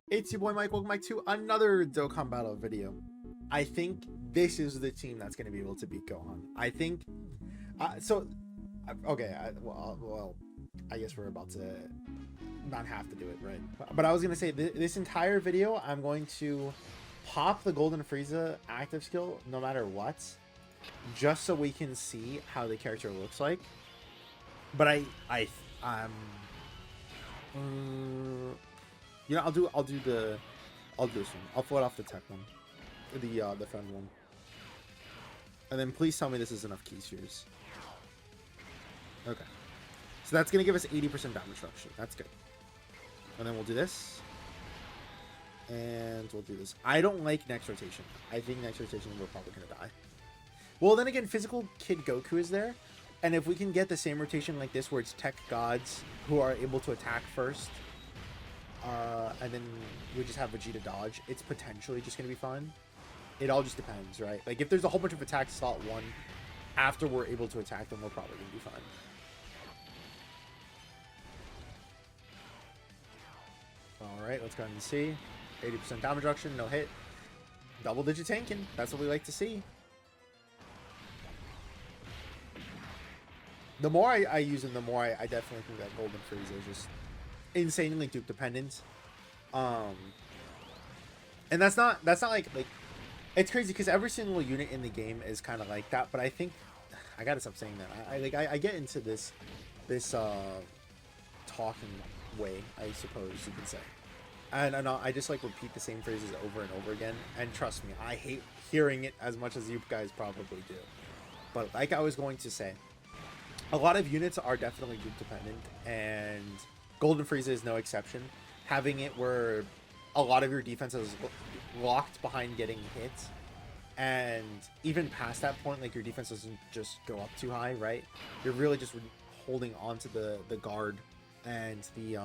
It's your boy Mike. Welcome back to another Dokkan Battle video. I think this is the team that's going to be able to beat Gohan. I think. Okay. Well, I guess we're about to not have to do it, right? But I was going to say this entire video, I'm going to pop the Golden Frieza active skill no matter what, just so we can see how the character looks like. But you know, I'll do this one. I'll float off the tech one, the friend one, and then please tell me this is enough key spheres. Okay, so that's gonna give us 80% damage reduction. That's good. And then we'll do this, and we'll do this. I don't like next rotation. I think next rotation we're probably gonna die. Well, then again, physical Kid Goku is there, and if we can get the same rotation like this, where it's tech gods who are able to attack first. And then we just have Vegeta dodge. It's potentially just going to be fun. It all just depends, right? Like, if there's a whole bunch of attacks slot 1 after we're able to attack them, we're probably going to be fine. Alright, let's go ahead and see. 80% damage reduction, no hit. Double-digit tanking. That's what we like to see. The more I use him, the more I definitely think that Golden Frieza is just insanely dupe dependent. And that's not like it's crazy because every single unit in the game is kind of like that, but I think I gotta stop saying that. I get into this talking way, I suppose you can say, and I just like repeat the same phrases over and over again, and trust me, I hate hearing it as much as you guys probably do. But like I was going to say, a lot of units are definitely dupe dependent, and Golden Frieza is no exception. Having it where a lot of your defense is locked behind getting hit, and even past that point, like, your defense doesn't just go up too high, right? You're really just holding on to the guard and the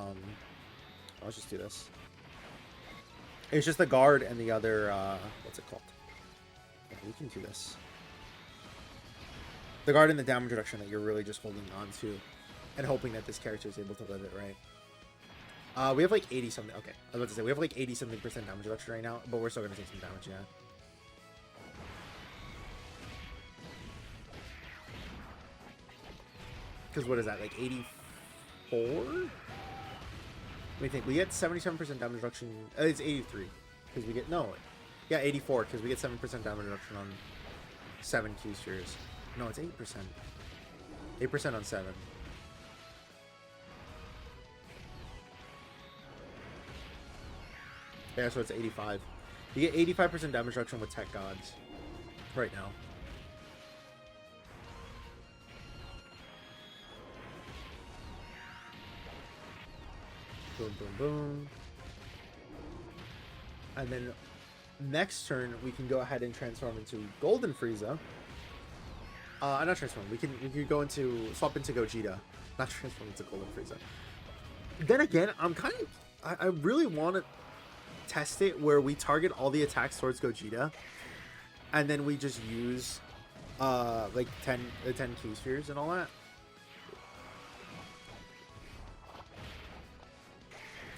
let's just do this. It's just the guard and the other what's it called? Yeah, we can do this. The guard and the damage reduction that you're really just holding on to and hoping that this character is able to live it, right? We have like 80 something. Okay, I was about to say we have like 80 something % damage reduction right now, but we're still gonna take some damage, yeah. Because what is that, like 84? What do you think? We get 77% damage reduction. It's 83 because we get yeah, 84 because we get 7% damage reduction on 7 Q spheres. No, it's 8%. 8% on 7. Yeah, so it's 85. You get 85% damage reduction with Tech Gods right now. Boom, boom, boom. And then next turn, we can go ahead and transform into Golden Frieza. Not transform. We can swap into Gogeta, not transform into Golden Frieza. Then again, I really want to test it where we target all the attacks towards Gogeta, and then we just use like 10 key spheres and all that.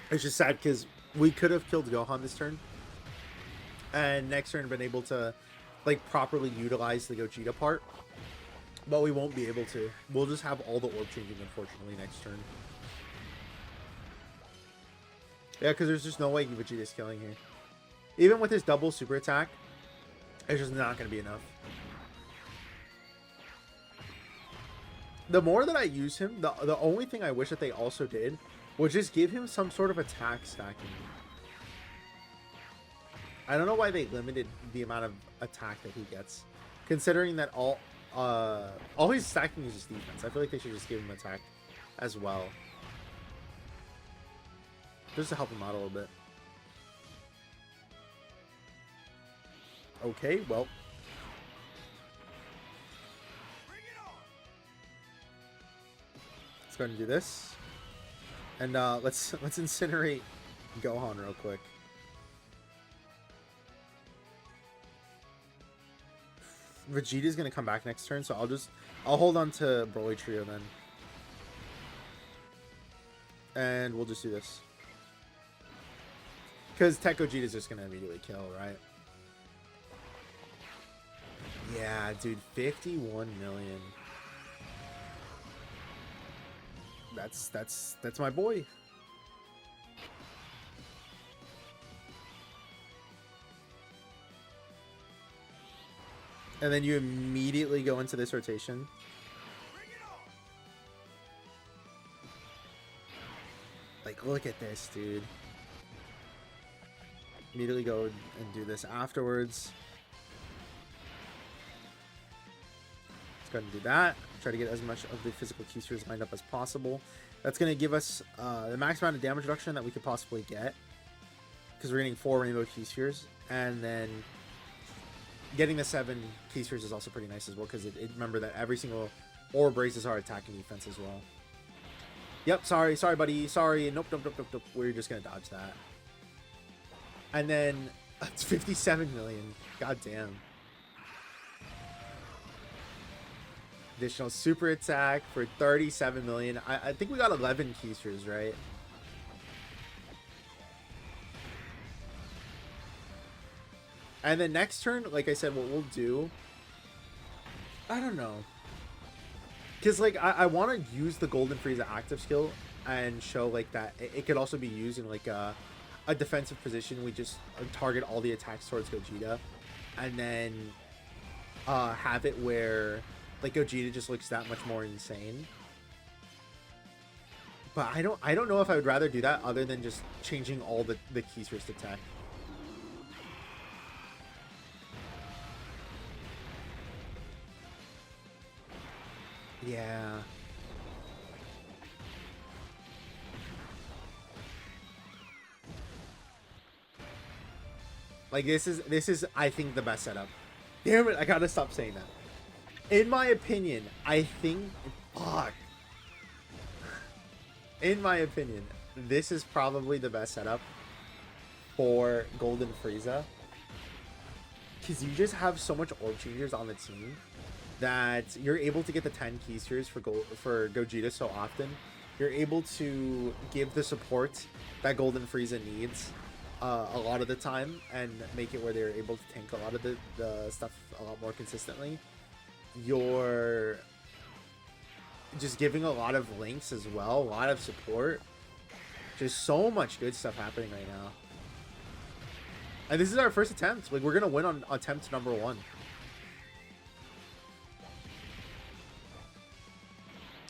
It's just sad because we could have killed Gohan this turn, and next turn been able to like properly utilize the Gogeta part, but we won't be able to. We'll just have all the orb changing, unfortunately, next turn. Yeah, because there's just no way Vegeta's killing here. Even with his double super attack, it's just not going to be enough. The more that I use him, the only thing I wish that they also did was just give him some sort of attack stacking. I don't know why they limited the amount of attack that he gets, considering that all his stacking is just defense. I feel like they should just give him attack as well, just to help him out a little bit. Okay, well. Let's go ahead and do this. And let's incinerate Gohan real quick. Vegeta's gonna come back next turn, so I'll hold on to Broly Trio then. And we'll just do this. Because Tech Gogeta is just gonna immediately kill, right? Yeah, dude, 51 million. That's my boy. And then you immediately go into this rotation. Like, look at this, dude. Immediately go and do this afterwards. Let's go ahead and do that. Try to get as much of the physical key spheres lined up as possible. That's going to give us the max amount of damage reduction that we could possibly get. Because we're getting 4 rainbow key spheres. And then getting the 7 key spheres is also pretty nice as well. Because remember that every single orb raises our attack and defense as well. Yep, sorry, buddy. Sorry. Nope. We're just going to dodge that. And then it's 57 million. God damn. Additional super attack for 37 million. I think we got 11 key spheres, right? And then next turn, like I said, what we'll do, I don't know. Because, like, I want to use the Golden Frieza active skill and show, like, that it could also be used in, like, a defensive position. We just target all the attacks towards Gogeta. And then have it where, like, Gogeta just looks that much more insane. But I don't know if I would rather do that other than just changing all the key spheres to tech. Yeah. Like, this is I think the best setup. Damn it, I gotta stop saying that. In my opinion, I think, fuck. In my opinion, this is probably the best setup for Golden Frieza. Because you just have so much orb changers on the team that you're able to get the 10 key spheres for Gogeta so often. You're able to give the support that Golden Frieza needs a lot of the time and make it where they're able to tank a lot of the stuff a lot more consistently. You're just giving a lot of links as well, a lot of support. Just so much good stuff happening right now. And this is our first attempt. Like, we're gonna win on attempt number 1.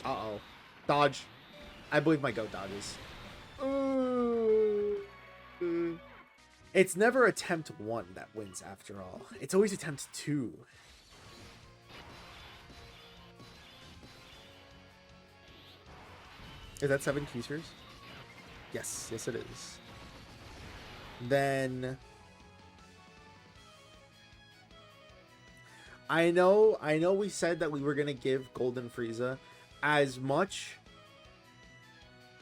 Uh-oh. Dodge. I believe my goat dodges. It's never attempt 1 that wins after all. It's always attempt 2. Is that 7 key spheres? Yes, yes it is. Then I know we said that we were gonna give Golden Frieza as much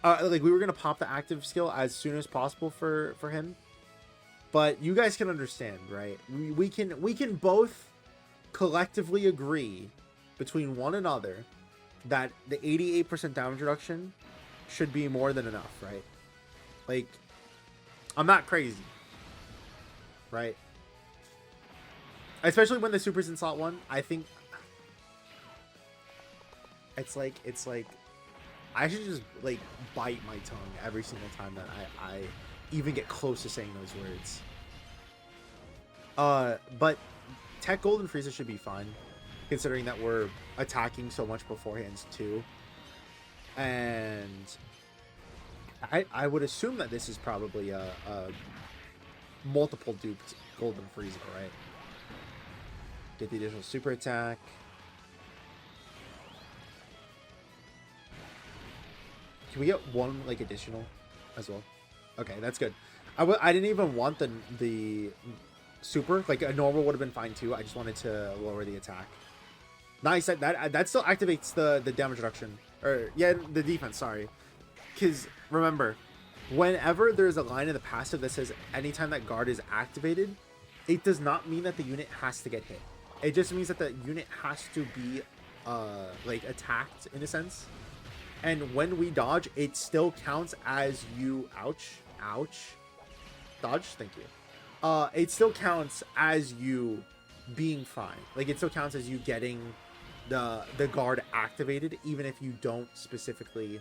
like we were gonna pop the active skill as soon as possible for him. But you guys can understand, right? We can both collectively agree between one another that the 88% damage reduction should be more than enough, right? Like, I'm not crazy, right? Especially when the super's in slot 1, I think it's like I should just, like, bite my tongue every single time that I even get close to saying those words. But Tech Golden Frieza should be fine, considering that we're attacking so much beforehand too. And I would assume that this is probably a multiple duped Golden Frieza, right? Get the additional super attack. Can we get one, like, additional as well? Okay, that's good. I didn't even want the super. Like, a normal would have been fine too. I just wanted to lower the attack. Nice. That still activates the damage reduction. Or, yeah, the defense, sorry. Because, remember, whenever there's a line in the passive that says anytime that guard is activated, it does not mean that the unit has to get hit. It just means that the unit has to be, like, attacked, in a sense. And when we dodge, it still counts as you, ouch, Dodge, thank you. It still counts as you being fine. Like, it still counts as you getting the guard activated, even if you don't specifically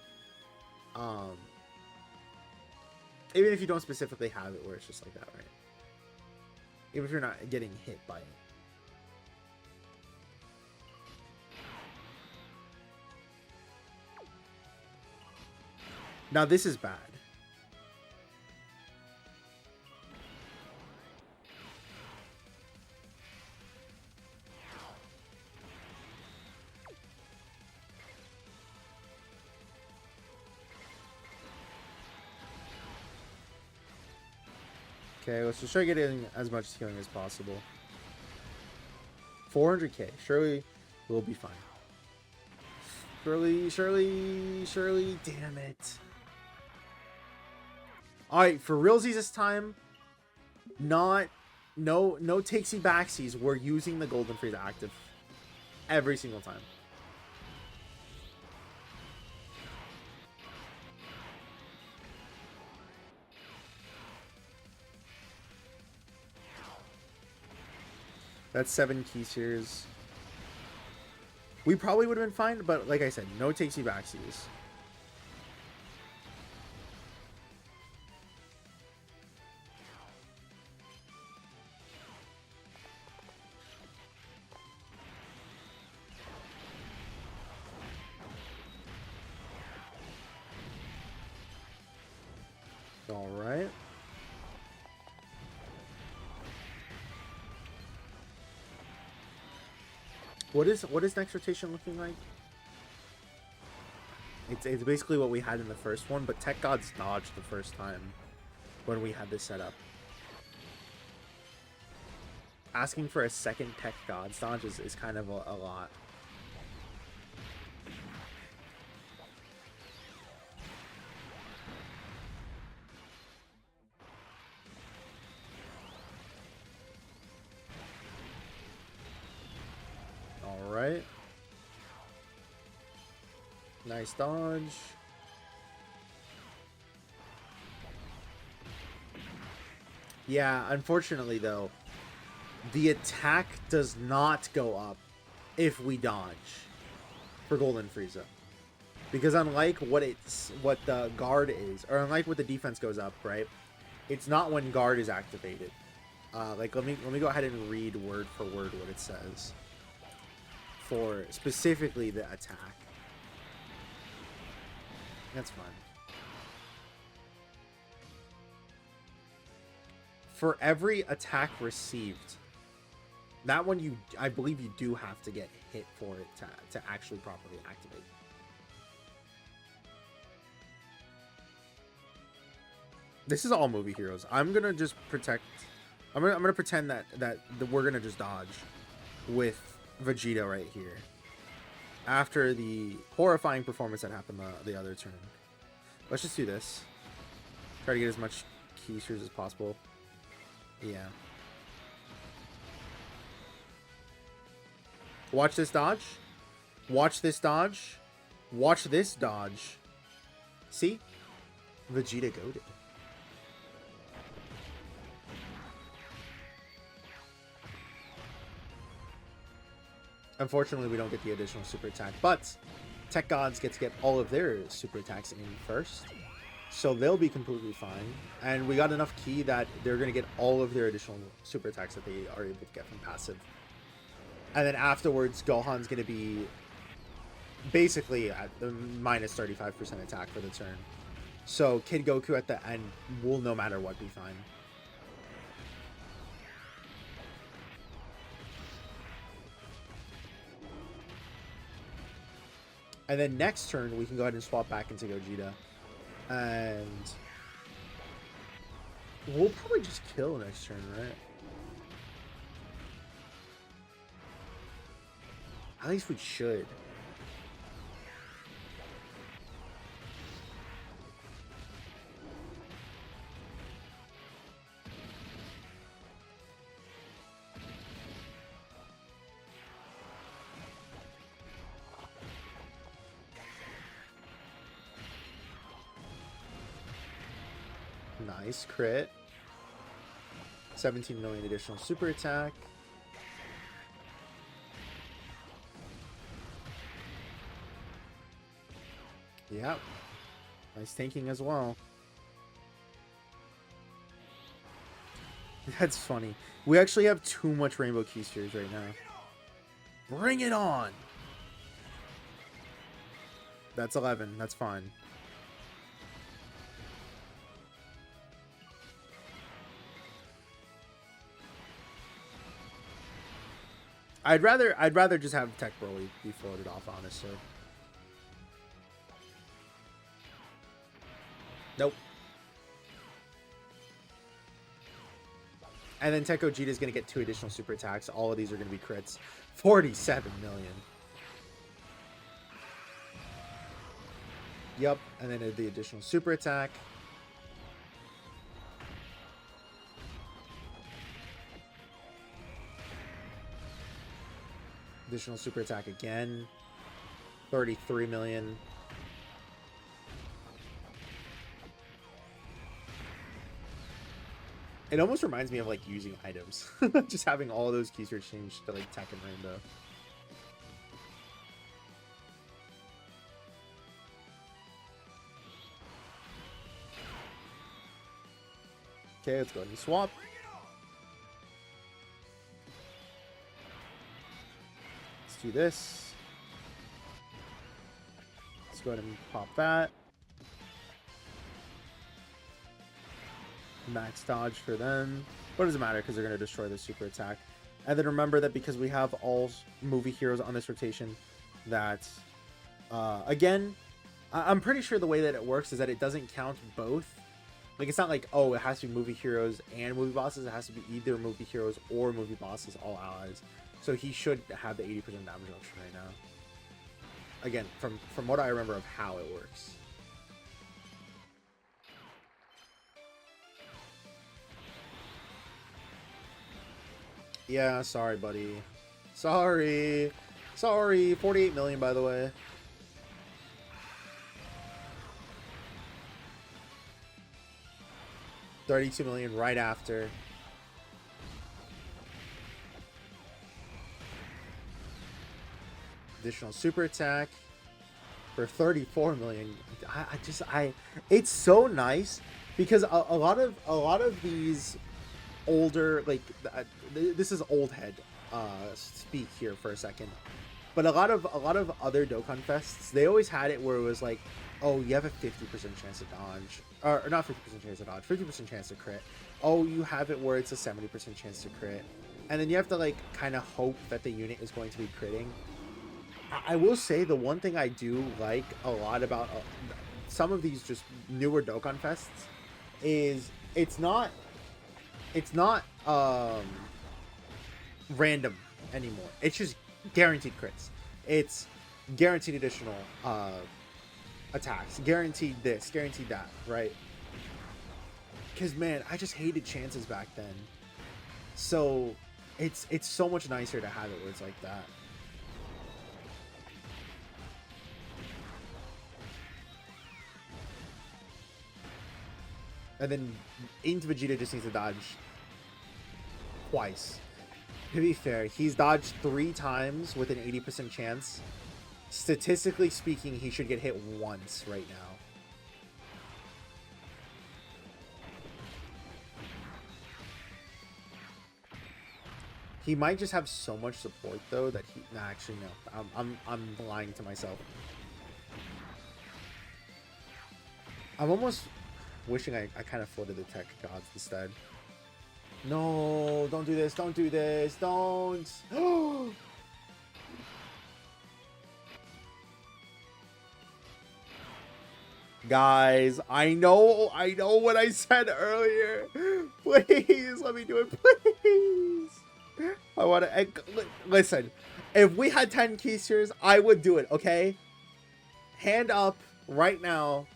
even if you don't specifically have it where it's just like that, right? Even if you're not getting hit by it. Now this is bad. Okay, let's just try getting as much healing as possible. 400k. Surely we'll be fine. Surely. Damn it. Alright, for realsies this time, no takesy backsies. We're using the Golden Frieza active every single time. That's 7 key series. We probably would have been fine, but like I said, no takesy backsies. All right. What is next rotation looking like? It's basically what we had in the first one, but Tech Gods dodged the first time when we had this set up. Asking for a second Tech Gods dodge is kind of a lot. Alright. Nice dodge. Yeah, unfortunately though, the attack does not go up if we dodge for Golden Frieza. Because unlike what the guard is, or unlike what the defense goes up, right? It's not when guard is activated. Like let me go ahead and read word for word what it says for specifically the attack. That's fine. For every attack received, that one I believe you do have to get hit for it to actually properly activate. This is all movie heroes. I'm gonna just protect. I'm gonna pretend that we're gonna just dodge with Vegeta right here after the horrifying performance that happened the other turn. Let's just do this. Try to get as much keysters as possible. Yeah. Watch this dodge. Watch this dodge. Watch this dodge. See? Vegeta goated. Unfortunately, we don't get the additional super attack, but Tech Gods get to get all of their super attacks in first, so they'll be completely fine. And we got enough ki that they're going to get all of their additional super attacks that they are able to get from passive. And then afterwards, Gohan's going to be basically at the minus 35% attack for the turn. So Kid Goku at the end will no matter what be fine. And then next turn, we can go ahead and swap back into Gogeta. And we'll probably just kill next turn, right? At least we should. Nice crit. 17 million additional super attack. Yep. Nice tanking as well. That's funny. We actually have too much Rainbow Key Spheres right now. Bring it on! That's 11. That's fine. I'd rather just have Tech Broly be floated off, honestly. Nope. And then Tech Gogeta is going to get 2 additional super attacks. All of these are going to be crits. 47 million. Yep. And then the additional super attack. Additional super attack again. 33 million. It almost reminds me of like using items. Just having all those keys changed to like Tech and Rainbow. Okay, let's go ahead and swap. Let's do this. Let's go ahead and pop that. Max dodge for them. What does it matter? Because they're going to destroy the super attack. And then remember that because we have all movie heroes on this rotation, that again, I'm pretty sure the way that it works is that it doesn't count both. Like, it's not like, oh, it has to be movie heroes and movie bosses. It has to be either movie heroes or movie bosses, all allies. So he should have the 80% damage reduction right now. Again, from what I remember of how it works. Yeah, sorry, buddy. Sorry. Sorry. 48 million, by the way. $32 million right after. Additional super attack for 34 million. It's so nice because a lot of these older, like, this is old head speak here for a second, but a lot of other Dokkan Fests, they always had it where it was like, oh, you have a 50% chance to dodge, or not 50% chance to dodge, 50% chance to crit. Oh, you have it where it's a 70% chance to crit, and then you have to like kind of hope that the unit is going to be critting. I will say the one thing I do like a lot about some of these just newer Dokkan Fests is it's not random anymore. It's just guaranteed crits. It's guaranteed additional attacks, guaranteed this, guaranteed that, right? Because man, I just hated chances back then. So it's so much nicer to have it where it's like that. And then into Vegeta just needs to dodge twice. To be fair, he's dodged 3 times with an 80% chance. Statistically speaking, he should get hit once right now. He might just have so much support though that he. Nah, actually no. I'm lying to myself. I'm almost wishing I kind of floated the Tech Gods instead. No, don't do this. Don't do this. Don't. Guys, I know what I said earlier. Please, let me do it, please. I want to... Listen, if we had 10 key spheres, I would do it, okay? Hand up right now.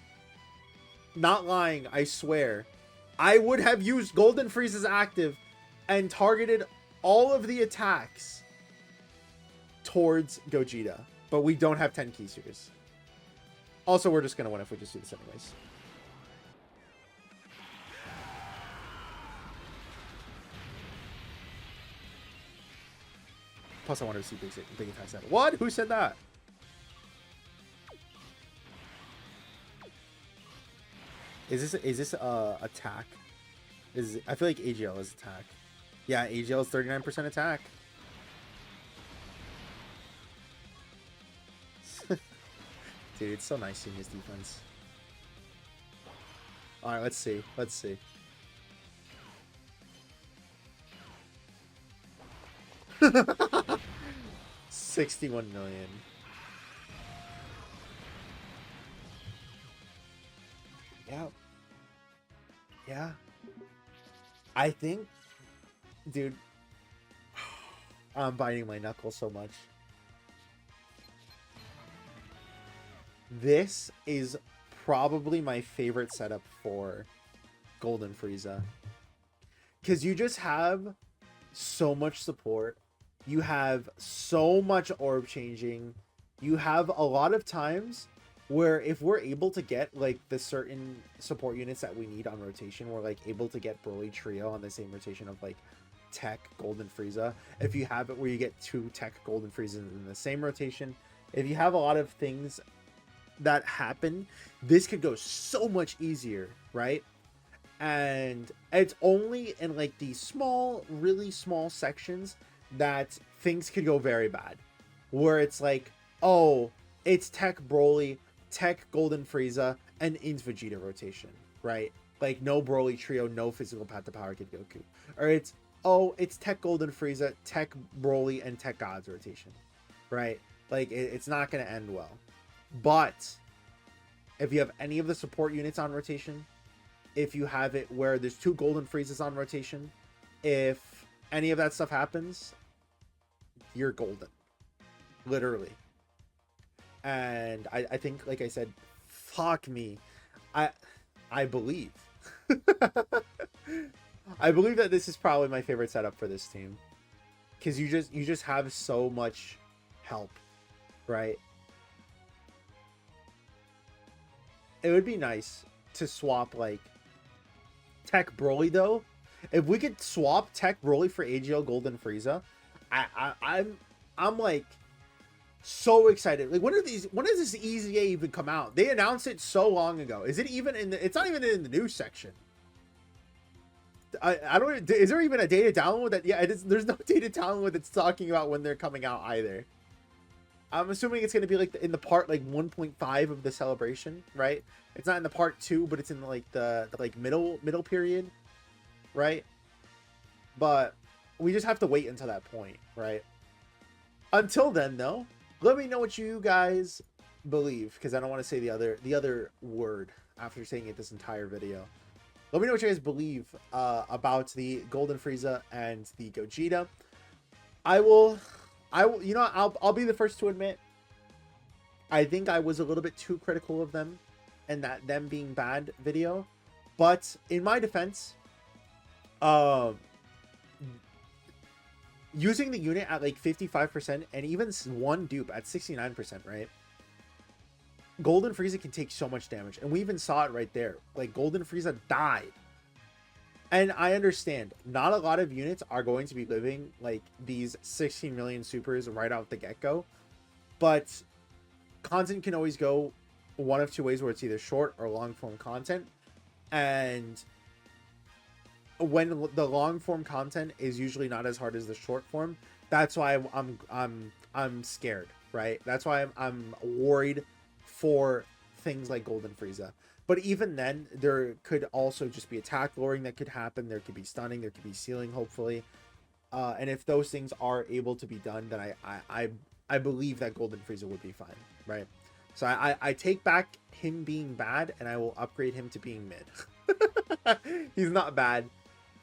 Not lying, I swear. I would have used Golden Frieza's active and targeted all of the attacks towards Gogeta. But we don't have 10 key spheres. Also, we're just going to win if we just do this anyways. Plus, I wanted to see big attacks. What? Who said that? Is this attack? I feel like AGL is attack. Yeah, AGL is 39% attack. Dude, it's so nice seeing his defense. All right, let's see. Let's see. $61 million. Yeah. Yeah. I think, dude, I'm biting my knuckles so much. This is probably my favorite setup for Golden Frieza. Because you just have so much support. You have so much orb changing. You have a lot of times where if we're able to get like the certain support units that we need on rotation, we're like able to get Broly Trio on the same rotation of like Tech Golden Frieza. If you have it where you get 2 Tech Golden Friezas in the same rotation, if you have a lot of things that happen, this could go so much easier, right? And it's only in like these small, really small sections that things could go very bad, where it's like, oh, it's Tech Broly, Tech Golden Frieza, and Ins Vegeta rotation, right? Like no Broly Trio, no physical path to power Kid Goku. Or it's, oh, it's Tech Golden Frieza, Tech Broly, and Tech Gods rotation, right? Like it's not going to end well. But if you have any of the support units on rotation, if you have it where there's 2 Golden Friezas on rotation, if any of that stuff happens, you're golden. Literally. And I think, like I said, fuck me. I believe. I believe that this is probably my favorite setup for this team. Because you just have so much help, right? It would be nice to swap like Tech Broly though. If we could swap Tech Broly for AGL Golden Frieza, I'm like so excited. Like when does this EZA even come out? They announced it so long ago. Is it even in the, it's not even in the news section. I don't, is there even a data download that, yeah, there's no data download that's talking about when they're coming out either. I'm assuming it's going to be like in the part like 1.5 of the celebration, right? It's not in the part 2, but it's in like the like middle period, right? But we just have to wait until that point, right? Until then, though, let me know what you guys believe, because I don't want to say the other word after saying it this entire video. Let me know what you guys believe about the Golden Frieza and the Gogeta. I will, you know, I'll be the first to admit, I think I was a little bit too critical of them and that them being bad video. But in my defense, using the unit at like 55% and even one dupe at 69%, right? Golden Frieza can take so much damage, and we even saw it right there. Like Golden Frieza died. And I understand not a lot of units are going to be living like these 16 million supers right out the get-go, but content can always go one of 2 ways, where it's either short or long form content. And when the long form content is usually not as hard as the short form, that's why I'm scared, right? That's why I'm worried for things like Golden Frieza. But even then, there could also just be attack lowering that could happen. There could be stunning, there could be sealing, hopefully. And if those things are able to be done, then I believe that Golden Frieza would be fine, right? So I take back him being bad, and I will upgrade him to being mid. He's not bad,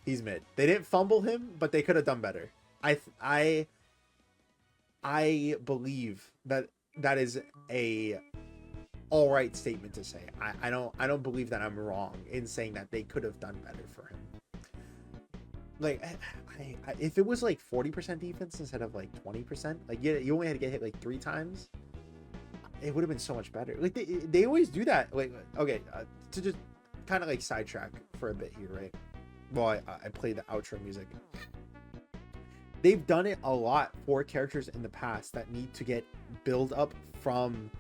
he's mid. They didn't fumble him, but they could have done better. I believe that that is a all right statement to say. I don't believe that I'm wrong in saying that they could have done better for him. Like if it was like 40% defense instead of like 20%, like you only had to get hit like 3 times, it would have been so much better. Like they always do that. Like, okay, to just kind of like sidetrack for a bit here, right? Well, I play the outro music. they've done it a lot for characters in the past that need to get build up from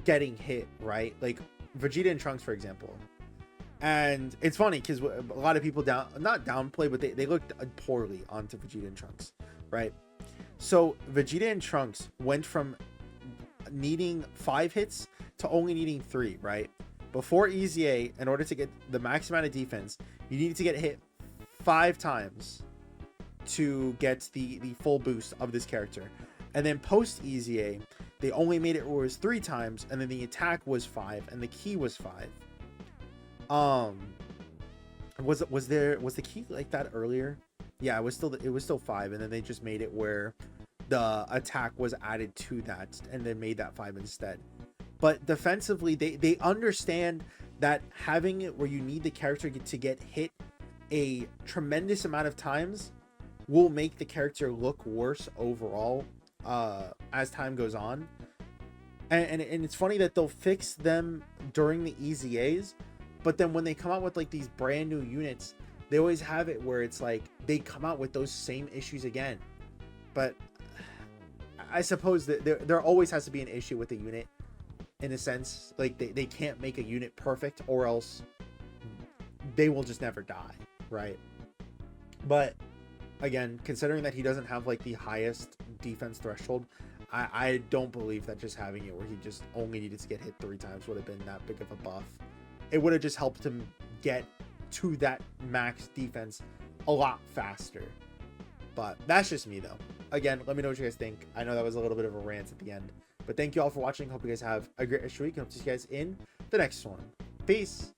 getting hit, right? Like Vegeta and Trunks, for example. And it's funny because a lot of people not downplay, but they looked poorly onto Vegeta and Trunks, right? So Vegeta and Trunks went from needing 5 hits to only needing 3, right? Before Easy A, in order to get the max amount of defense, you needed to get hit 5 times to get the full boost of this character. And then post Easy A, they only made it where it was 3 times, and then the attack was 5 and the key was 5. Was the key like that earlier? Yeah, it was still 5, and then they just made it where the attack was added to that and then made that 5 instead. But defensively, they understand that having it where you need the character to get hit a tremendous amount of times will make the character look worse overall as time goes on. And it's funny that they'll fix them during the Easy A's, but then when they come out with like these brand new units, they always have it where it's like they come out with those same issues again. But I suppose that there always has to be an issue with the unit, in a sense. Like they can't make a unit perfect, or else they will just never die, right? But again, considering that he doesn't have like the highest defense threshold, I don't believe that just having it where he just only needed to get hit 3 times would have been that big of a buff. It would have just helped him get to that max defense a lot faster. But that's just me though. Again, let me know what you guys think. I know that was a little bit of a rant at the end, but thank you all for watching. Hope you guys have a great week, and hope to see you guys in the next one. Peace.